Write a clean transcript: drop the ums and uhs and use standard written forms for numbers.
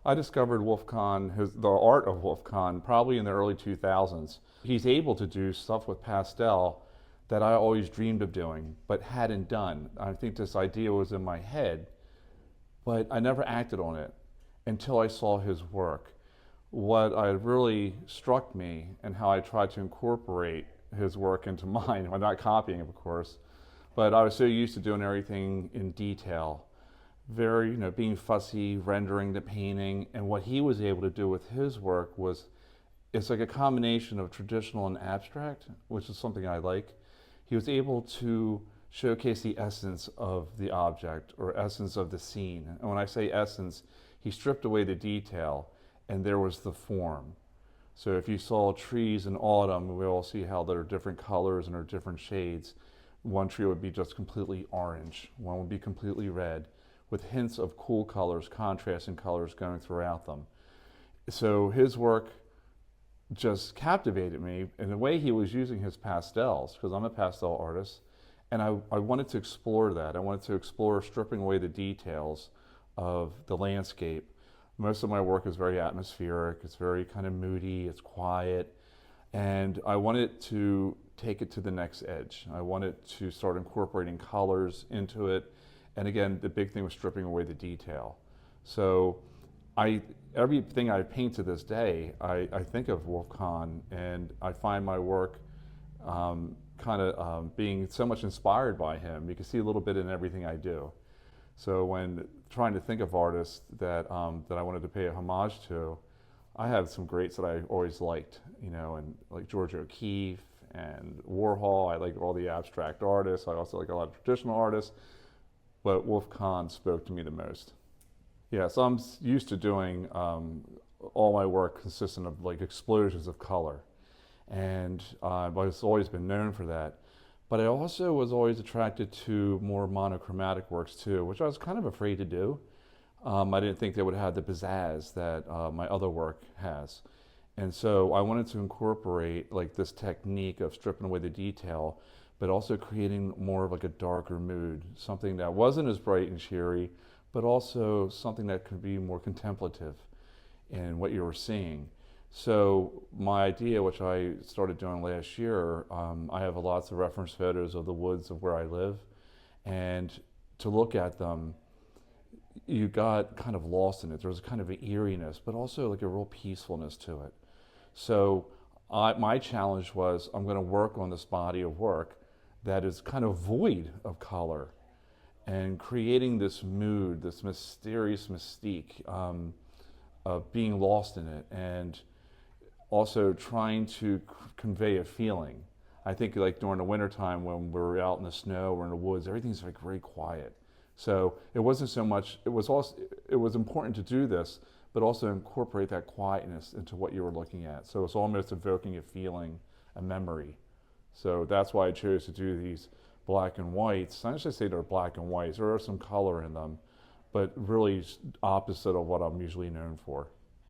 I discovered Wolf Kahn, the art of Wolf Kahn, probably in the early 2000s. He's able to do stuff with pastel that I always dreamed of doing, but hadn't done. I think this idea was in my head, but I never acted on it until I saw his work. What really struck me and how I tried to incorporate his work into mine, I'm not copying of course, but I was so used to doing everything in detail, very, being fussy, rendering the painting, and what he was able to do with his work was, it's like a combination of traditional and abstract, which is something I like. He was able to showcase the essence of the object or essence of the scene. And when I say essence, he stripped away the detail and there was the form. So if you saw trees in autumn, we all see how they're different colors and are different shades. One tree would be just completely orange, one would be completely red, with hints of cool colors, contrasting colors going throughout them. So his work just captivated me in the way he was using his pastels, because I'm a pastel artist, and I wanted to explore that. I wanted to explore stripping away the details of the landscape. Most of my work is very atmospheric, it's very kind of moody, it's quiet, and I wanted to take it to the next edge. I wanted to start incorporating colors into it, and again, the big thing was stripping away the detail. So everything I paint to this day, I think of Wolf Kahn, and I find my work being so much inspired by him. You can see a little bit in everything I do. So when trying to think of artists that I wanted to pay a homage to, I have some greats that I always liked, and like George O'Keeffe and Warhol. I like all the abstract artists. I also like a lot of traditional artists, but Wolf Kahn spoke to me the most. Yeah, so I'm used to doing all my work consistent of like explosions of color, and I've always been known for that. But I also was always attracted to more monochromatic works too, which I was kind of afraid to do. I didn't think they would have the pizzazz that my other work has. And so I wanted to incorporate like this technique of stripping away the detail, but also creating more of like a darker mood, something that wasn't as bright and cheery, but also something that could be more contemplative in what you were seeing. So my idea, which I started doing last year, I have lots of reference photos of the woods of where I live, and to look at them, you got kind of lost in it. There was kind of an eeriness, but also like a real peacefulness to it. So my challenge was, I'm going to work on this body of work that is kind of void of color, and creating this mood, this mysterious mystique of being lost in it, and also trying to convey a feeling. I think like during the wintertime when we're out in the snow or in the woods, everything's like very quiet. So it wasn't so much, it was important to do this, but also incorporate that quietness into what you were looking at. So it's almost evoking a feeling, a memory. So that's why I chose to do these black and whites. I should say they're black and whites. There are some color in them, but really opposite of what I'm usually known for.